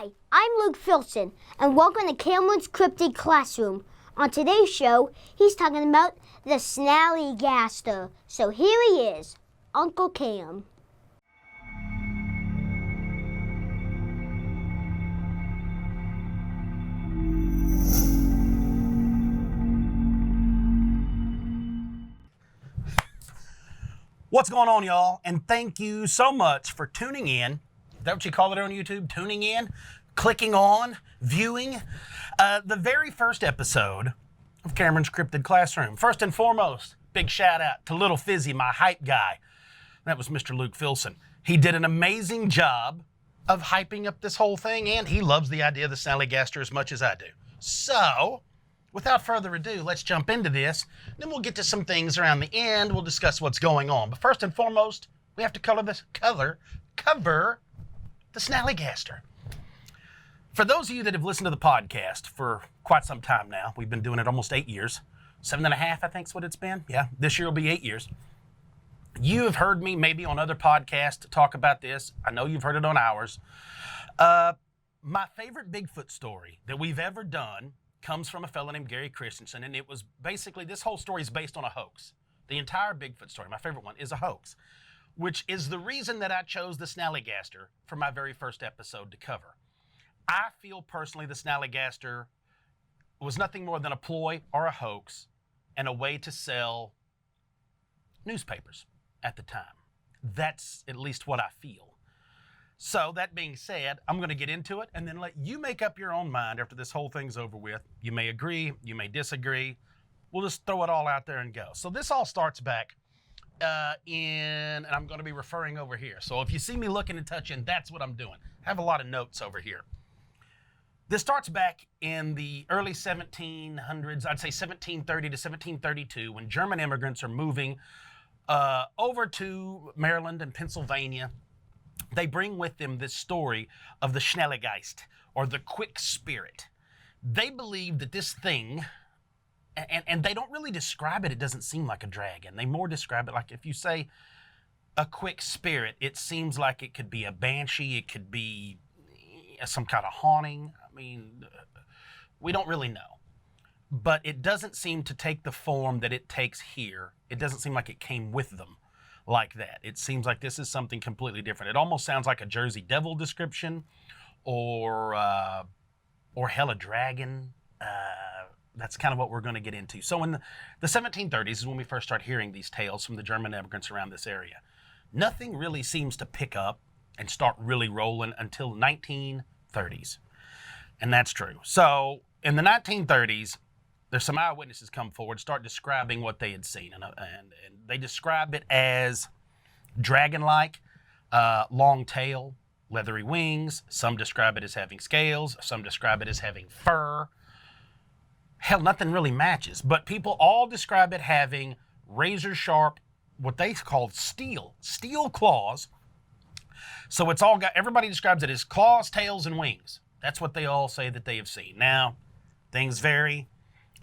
Hi, I'm Lil Phizzy, and welcome to Cameron's Cryptid Classroom. On today's show, he's talking about the Snallygaster. So here he is, Uncle Cam. What's going on, y'all? And thank you so much for tuning in. Is that what you call it on YouTube? Tuning in, clicking on, viewing the very first episode of Cameron's Cryptid Classroom. First and foremost, big shout out to Lil Phizzy, my hype guy. That was Mr. Lil Phizzy. He did an amazing job of hyping up this whole thing, and he loves the idea of the Snallygaster as much as I do. So, without further ado, let's jump into this. Then we'll get to some things around the end. We'll discuss what's going on. But first and foremost, we have to cover the Snallygaster. For those of you that have listened to the podcast for quite some time now, we've been doing it almost 8 years. 7.5, I think is what it's been. Yeah, this year will be 8 years. You have heard me maybe on other podcasts talk about this. I know you've heard it on ours. My favorite Bigfoot story that we've ever done comes from a fellow named Gary Christensen, and it was basically, this whole story is based on a hoax. The entire Bigfoot story, my favorite one, is a hoax, which is the reason that I chose the Snallygaster for my very first episode to cover. I feel personally the Snallygaster was nothing more than a ploy or a hoax and a way to sell newspapers at the time. That's at least what I feel. So that being said, I'm going to get into it and then let you make up your own mind after this whole thing's over with. You may agree, you may disagree. We'll just throw it all out there and go. So this all starts back and I'm going to be referring over here. So if you see me looking and touching, that's what I'm doing. I have a lot of notes over here. This starts back in the early 1700s, I'd say 1730 to 1732, when German immigrants are moving over to Maryland and Pennsylvania. They bring with them this story of the Snallygeist, or the quick spirit. They believe that this thing, and they don't really describe it, it doesn't seem like a dragon. They more describe it like, if you say a quick spirit, it seems like it could be a banshee, it could be some kind of haunting. I mean, we don't really know. But it doesn't seem to take the form that it takes here. It doesn't seem like it came with them like that. It seems like this is something completely different. It almost sounds like a Jersey Devil description, or hell, a dragon. That's kind of what we're going to get into. So in the 1730s is when we first start hearing these tales from the German immigrants around this area. Nothing really seems to pick up and start really rolling until 1930s. And that's true. So in the 1930s, there's some eyewitnesses come forward, start describing what they had seen. And they describe it as dragon-like, long tail, leathery wings. Some describe it as having scales. Some describe it as having fur. Hell, nothing really matches. But people all describe it having razor-sharp, what they called steel claws. So it's all got, everybody describes it as claws, tails, and wings. That's what they all say that they have seen. Now, things vary.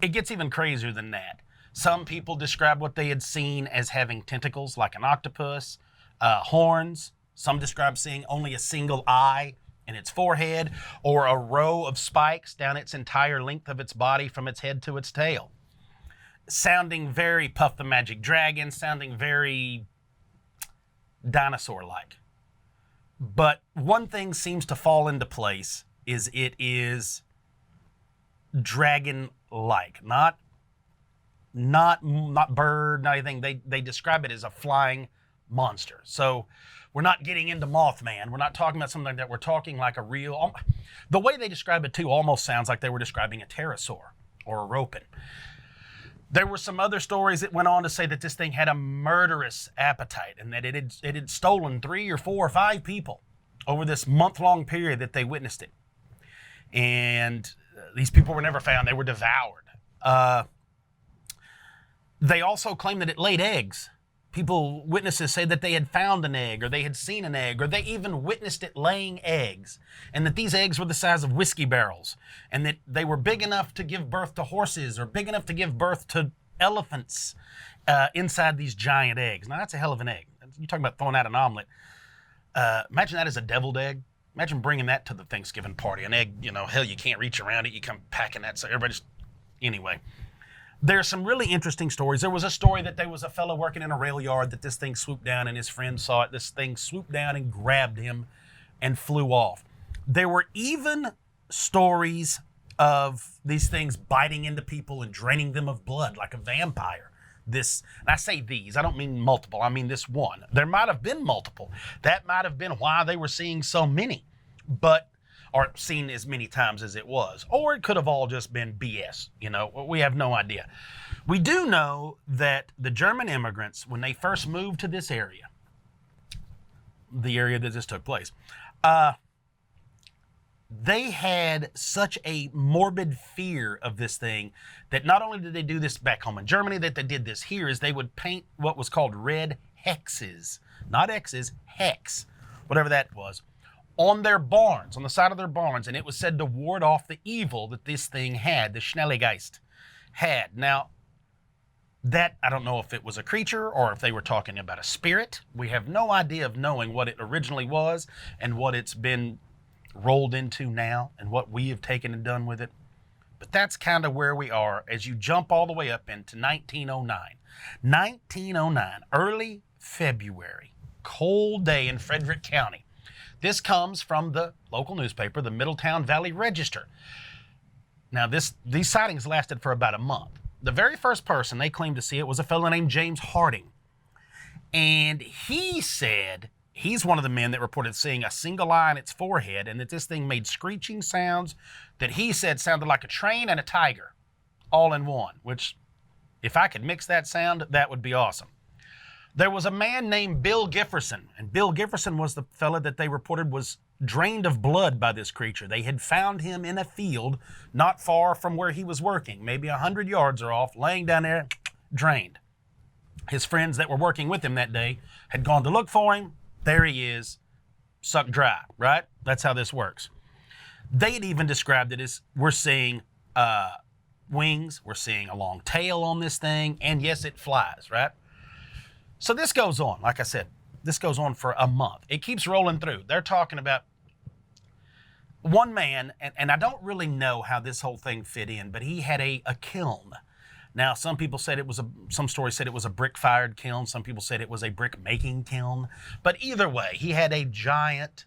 It gets even crazier than that. Some people describe what they had seen as having tentacles like an octopus, horns. Some describe seeing only a single eye in its forehead, or a row of spikes down its entire length of its body from its head to its tail. Sounding very Puff the Magic Dragon, sounding very dinosaur-like. But one thing seems to fall into place, is it is dragon-like, not bird, not anything. They describe it as a flying monster. So we're not getting into Mothman. We're not talking about something like that. We're talking like a real, the way they describe it too almost sounds like they were describing a pterosaur or a ropin. There were some other stories that went on to say that this thing had a murderous appetite, and that it had stolen 3 or 4 or 5 people over this month-long period that they witnessed it. And these people were never found. They were devoured. They also claim that it laid eggs. Witnesses say that they had found an egg, or they had seen an egg, or they even witnessed it laying eggs, and that these eggs were the size of whiskey barrels, and that they were big enough to give birth to horses, or big enough to give birth to elephants inside these giant eggs. Now, that's a hell of an egg. You're talking about throwing out an omelet. Imagine that as a deviled egg. Imagine bringing that to the Thanksgiving party. An egg, hell, you can't reach around it. You come packing that. So everybody's, anyway. There's some really interesting stories. There was a story that there was a fellow working in a rail yard that this thing swooped down and his friend saw it. This thing swooped down and grabbed him and flew off. There were even stories of these things biting into people and draining them of blood like a vampire. And I say these, I don't mean multiple, I mean this one. There might have been multiple. That might have been why they were seeing so many, or seen as many times as it was. Or it could have all just been BS, we have no idea. We do know that the German immigrants, when they first moved to this area, the area that this took place, they had such a morbid fear of this thing that not only did they do this back home in Germany, that they did this here, is they would paint what was called red hexes, not X's, hex, whatever that was, on their barns, on the side of their barns, and it was said to ward off the evil that this thing had, the Snallygaster had. Now, that, I don't know if it was a creature or if they were talking about a spirit. We have no idea of knowing what it originally was and what it's been rolled into now and what we have taken and done with it. But that's kind of where we are as you jump all the way up into 1909. 1909, early February, cold day in Frederick County. This comes from the local newspaper, the Middletown Valley Register. Now, these sightings lasted for about a month. The very first person they claimed to see it was a fellow named James Harding. And he said he's one of the men that reported seeing a single eye on its forehead and that this thing made screeching sounds that he said sounded like a train and a tiger all in one, which if I could mix that sound, that would be awesome. There was a man named Bill Gifferson, and Bill Gifferson was the fella that they reported was drained of blood by this creature. They had found him in a field not far from where he was working, maybe 100 yards or off, laying down there, drained. His friends that were working with him that day had gone to look for him. There he is, sucked dry, right? That's how this works. They had even described it as we're seeing wings, we're seeing a long tail on this thing, and yes, it flies, right? So this goes on, like I said, this goes on for a month. It keeps rolling through. They're talking about one man, and I don't really know how this whole thing fit in, but he had a kiln. Now, some people said some stories said it was a brick-fired kiln. Some people said it was a brick-making kiln. But either way, he had a giant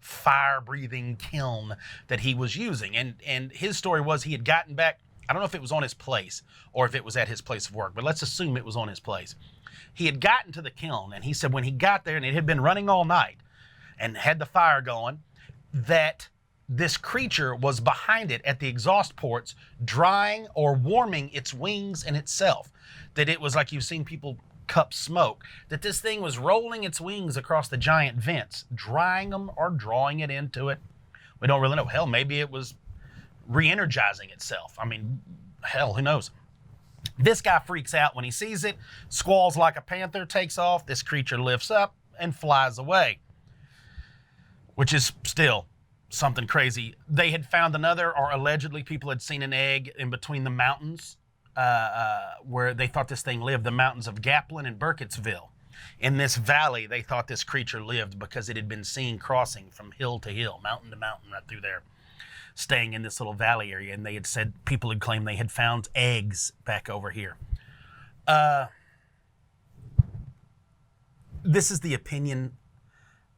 fire-breathing kiln that he was using. And his story was he had gotten back, I don't know if it was on his place or if it was at his place of work, but let's assume it was on his place. He had gotten to the kiln, and he said when he got there, and it had been running all night and had the fire going, that this creature was behind it at the exhaust ports, drying or warming its wings and itself. That it was like you've seen people cup smoke. That this thing was rolling its wings across the giant vents, drying them or drawing it into it. We don't really know. Hell, maybe it was re-energizing itself. I mean, hell, who knows? This guy freaks out when he sees it, squalls like a panther, takes off. This creature lifts up and flies away, which is still something crazy. They had found another, or allegedly people had seen an egg in between the mountains where they thought this thing lived, the mountains of Gaplin and Burkittsville. In this valley, they thought this creature lived because it had been seen crossing from hill to hill, mountain to mountain, right through there, staying in this little valley area. And they had said, people had claimed they had found eggs back over here. This is the opinion,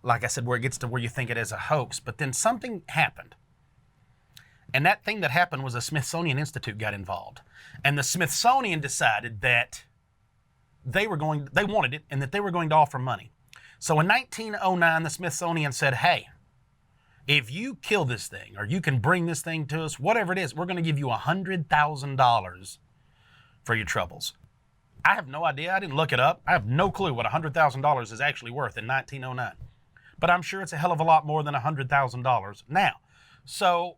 like I said, where it gets to where you think it is a hoax, but then something happened. And that thing that happened was a Smithsonian Institute got involved. And the Smithsonian decided that they wanted it and that they were going to offer money. So in 1909, the Smithsonian said, hey, if you kill this thing or you can bring this thing to us, whatever it is, we're going to give you $100,000 for your troubles. I have no idea. I didn't look it up. I have no clue what $100,000 is actually worth in 1909. But I'm sure it's a hell of a lot more than $100,000 now. So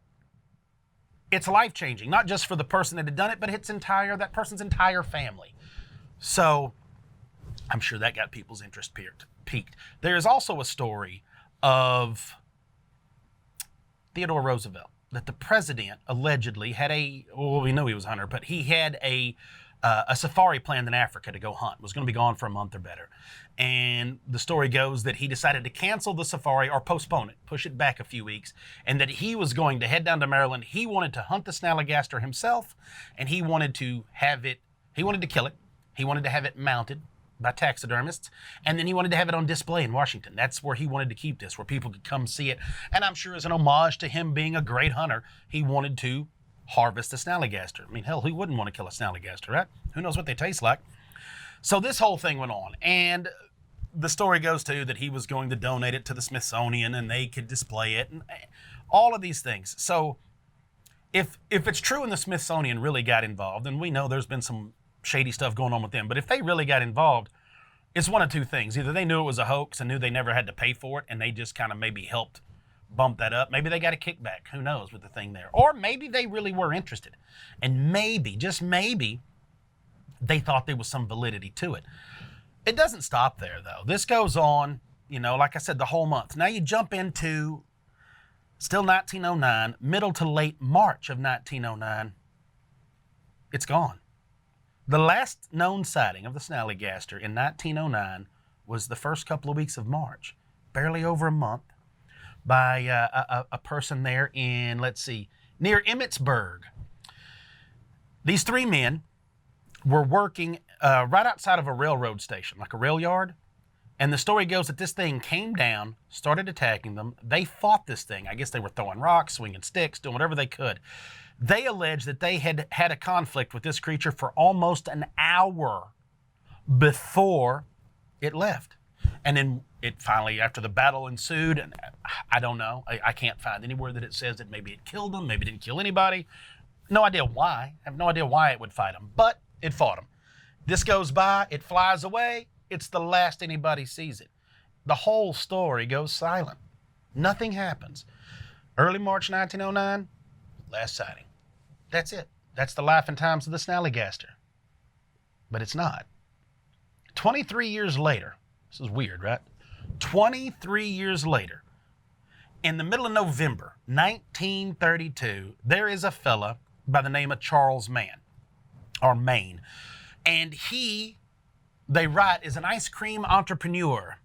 it's life-changing, not just for the person that had done it, but that person's entire family. So I'm sure that got people's interest piqued. There is also a story of Theodore Roosevelt, that the president allegedly had we know he was a hunter, but he had a a safari planned in Africa to go hunt. Was going to be gone for a month or better. And the story goes that he decided to cancel the safari or postpone it, push it back a few weeks, and that he was going to head down to Maryland. He wanted to hunt the Snallygaster himself, and he wanted to kill it. He wanted to have it mounted by taxidermists, and then he wanted to have it on display in Washington. That's where he wanted to keep this, where people could come see it. And I'm sure as an homage to him being a great hunter, he wanted to harvest the Snallygaster. I mean, hell, who wouldn't want to kill a Snallygaster, right? Who knows what they taste like? So this whole thing went on, and the story goes to that he was going to donate it to the Smithsonian and they could display it and all of these things. So if it's true and the Smithsonian really got involved, and we know there's been some shady stuff going on with them, but if they really got involved, it's one of two things. Either they knew it was a hoax and knew they never had to pay for it and they just kind of maybe helped bump that up. Maybe they got a kickback. Who knows with the thing there. Or maybe they really were interested. And maybe, just maybe, they thought there was some validity to it. It doesn't stop there, though. This goes on, like I said, the whole month. Now you jump into still 1909, middle to late March of 1909. It's gone. The last known sighting of the Snallygaster in 1909 was the first couple of weeks of March, barely over a month, by a person there in, near Emmitsburg. These three men were working right outside of a railroad station, like a rail yard. And the story goes that this thing came down, started attacking them. They fought this thing. I guess they were throwing rocks, swinging sticks, doing whatever they could. They alleged that they had had a conflict with this creature for almost an hour before it left. And then it finally, after the battle ensued, and I don't know, I can't find anywhere that it says that maybe it killed them, maybe it didn't kill anybody. No idea why. I have no idea why it would fight them, but it fought them. This goes by, it flies away, it's the last anybody sees it. The whole story goes silent. Nothing happens. Early March 1909, last sighting. That's it. That's the life and times of the Snallygaster. But it's not. 23 years later, this is weird, right? 23 years later, in the middle of November 1932, there is a fella by the name of Charles Maine. And they write, is an ice cream entrepreneur.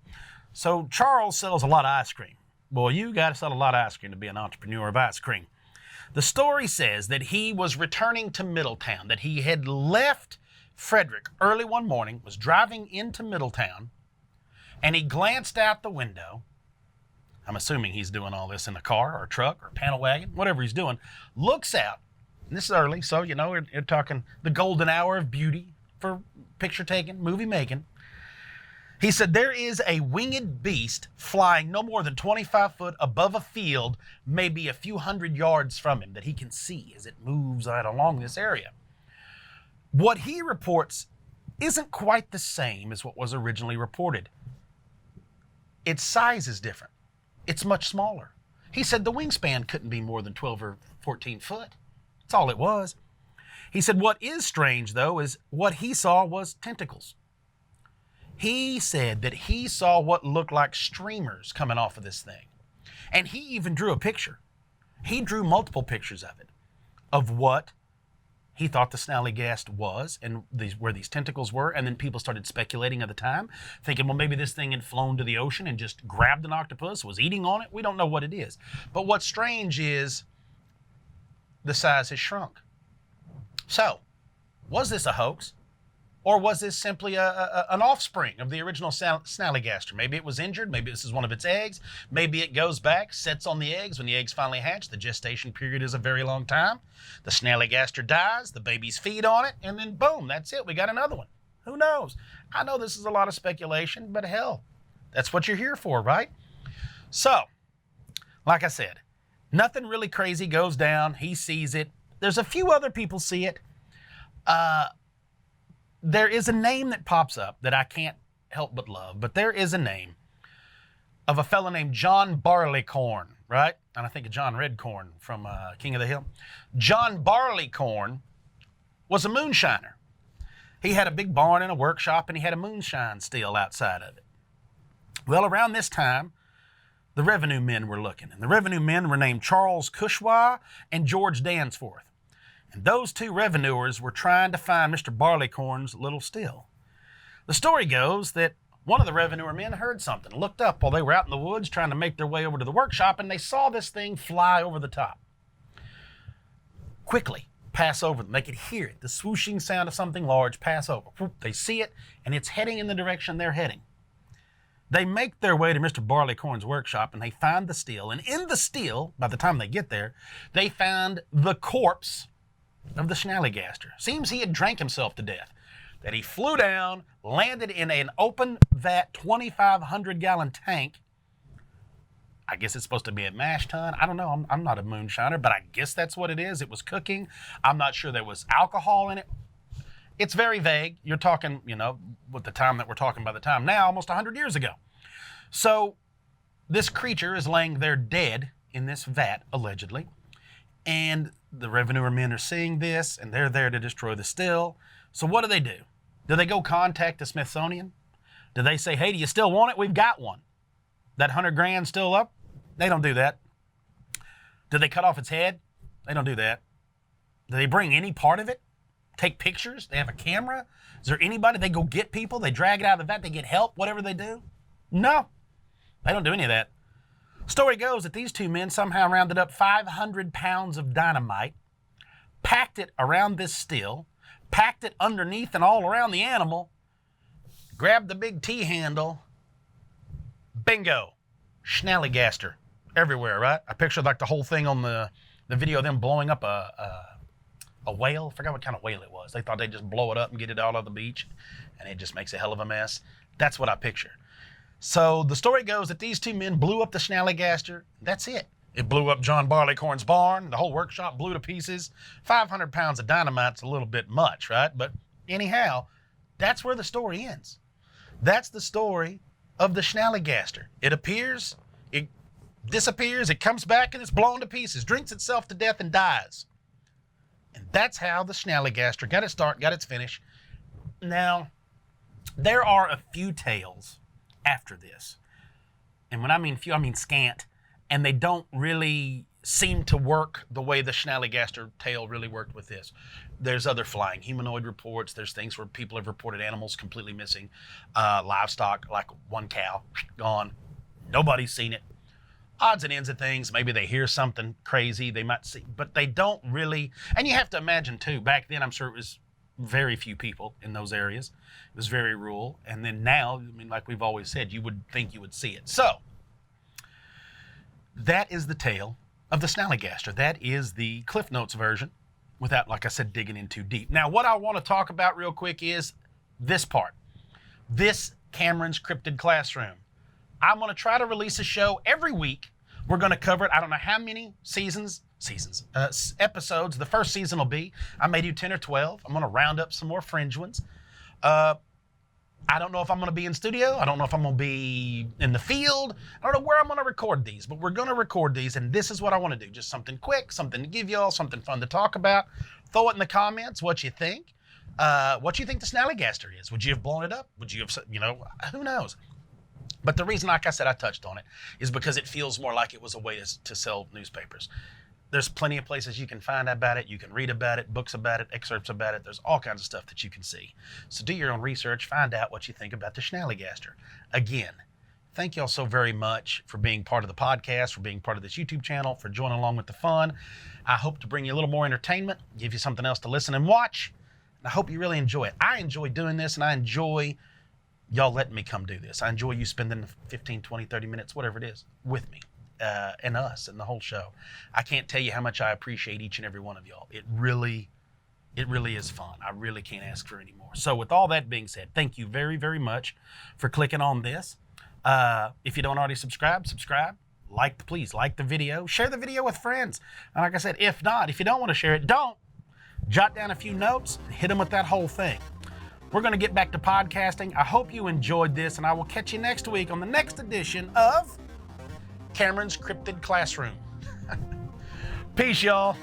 So Charles sells a lot of ice cream. Boy, you got to sell a lot of ice cream to be an entrepreneur of ice cream. The story says that he was returning to Middletown, that he had left Frederick early one morning, was driving into Middletown, and he glanced out the window. I'm assuming he's doing all this in a car or a truck or a panel wagon, whatever he's doing. Looks out, and this is early, so we're talking the golden hour of beauty for picture taking, movie making. He said there is a winged beast flying no more than 25 foot above a field, maybe a few hundred yards from him, that he can see as it moves right along this area. What he reports isn't quite the same as what was originally reported. Its size is different. It's much smaller. He said the wingspan couldn't be more than 12 or 14 foot. That's all it was. He said what is strange, though, is what he saw was tentacles. He said that he saw what looked like streamers coming off of this thing. And he even drew a picture. He drew multiple pictures of it, of what he thought the Snallygaster was and where these tentacles were. And then people started speculating at the time, thinking, well, maybe this thing had flown to the ocean and just grabbed an octopus, was eating on it. We don't know what it is. But what's strange is the size has shrunk. So, was this a hoax? Or was this simply an offspring of the original Snallygaster? Maybe it was injured. Maybe this is one of its eggs. Maybe it goes back, sets on the eggs. When the eggs finally hatch, the gestation period is a very long time. The Snallygaster dies, the babies feed on it, and then boom, that's it. We got another one. Who knows? I know this is a lot of speculation, but hell, that's what you're here for, right? So, like I said, nothing really crazy goes down. He sees it. There's a few other people see it. There is a name that pops up that I can't help but love, but there is a name of a fellow named John Barleycorn, right? And I think of John Redcorn from King of the Hill. John Barleycorn was a moonshiner. He had a big barn and a workshop, and he had a moonshine still outside of it. Well, around this time, the revenue men were looking, and the revenue men were named Charles Cushwa and George Danforth. And those two revenuers were trying to find Mr. Barleycorn's little still. The story goes that one of the revenuer men heard something, looked up while they were out in the woods trying to make their way over to the workshop, and they saw this thing fly over the top. Quickly pass over them. They could hear it, the swooshing sound of something large pass over. They see it, and it's heading in the direction they're heading. They make their way to Mr. Barleycorn's workshop, and they find the still. And in the still, by the time they get there, they found the corpse of the Snallygaster. Seems he had drank himself to death. That he flew down, landed in an open vat 2,500-gallon tank. I guess it's supposed to be a mash tun. I don't know. I'm not a moonshiner, but I guess that's what it is. It was cooking. I'm not sure there was alcohol in it. It's very vague. You're talking, with the time that we're talking by the time now, almost 100 years ago. So this creature is laying there dead in this vat, allegedly. And the revenuer men are seeing this, and they're there to destroy the still. So what do? Do they go contact the Smithsonian? Do they say, hey, do you still want it? We've got one. That 100 grand still up? They don't do that. Do they cut off its head? They don't do that. Do they bring any part of it? Take pictures? They have a camera? Is there anybody? They go get people? They drag it out of the vat? They get help? Whatever they do? No. They don't do any of that. Story goes that these two men somehow rounded up 500 pounds of dynamite, packed it around this still, packed it underneath and all around the animal, grabbed the big T-handle. Bingo. Snallygaster. Everywhere, right? I pictured like the whole thing on the video of them blowing up a whale. I forgot what kind of whale it was. They thought they'd just blow it up and get it out of the beach, and it just makes a hell of a mess. That's what I picture. So the story goes that these two men blew up the Snallygaster. That's it. It blew up John Barleycorn's barn. The whole workshop blew to pieces. 500 pounds of dynamite's a little bit much, right? But anyhow, that's where the story ends. That's the story of the Snallygaster. It appears, it disappears, it comes back, and it's blown to pieces, drinks itself to death, and dies. And that's how the Snallygaster got its start, got its finish. Now, there are a few tales after this. And when I mean few, I mean scant. And they don't really seem to work the way the Snallygaster tale really worked with this. There's other flying humanoid reports. There's things where people have reported animals completely missing. Livestock, like one cow, gone. Nobody's seen it. Odds and ends of things. Maybe they hear something crazy. They might see, but they don't really. And you have to imagine too, back then I'm sure it was very few people in those areas. It was very rural. And then now, I mean, like we've always said, you would think you would see it. So that is the tale of the Snallygaster. That is the Cliff Notes version without, like I said, digging in too deep. Now, what I want to talk about real quick is this part. This Cameron's Cryptid Classroom. I'm going to try to release a show every week. We're going to cover it. I don't know how many episodes the first season will be. I may do 10 or 12. I'm going to round up some more fringe ones. I don't know if I'm going to be in studio. I don't know if I'm going to be in the field. I don't know where I'm going to record these, but we're going to record these, and this is what I want to do. Just something quick, something to give y'all, something fun to talk about. Throw it in the comments what you think. What you think the Snallygaster is. Would you have blown it up? Would you have, who knows? But the reason, like I said, I touched on it is because it feels more like it was a way to sell newspapers. There's plenty of places you can find about it. You can read about it, books about it, excerpts about it. There's all kinds of stuff that you can see. So do your own research. Find out what you think about the Snallygaster. Again, thank y'all so very much for being part of the podcast, for being part of this YouTube channel, for joining along with the fun. I hope to bring you a little more entertainment, give you something else to listen and watch. And I hope you really enjoy it. I enjoy doing this, and I enjoy y'all letting me come do this. I enjoy you spending 15, 20, 30 minutes, whatever it is, with me. And us and the whole show. I can't tell you how much I appreciate each and every one of y'all. It really is fun. I really can't ask for any more. So with all that being said, thank you very, very much for clicking on this. If you don't already subscribe. Please like the video. Share the video with friends. And like I said, if you don't want to share it, don't. Jot down a few notes, hit them with that whole thing. We're going to get back to podcasting. I hope you enjoyed this, and I will catch you next week on the next edition of Cameron's Cryptid Classroom. Peace, y'all.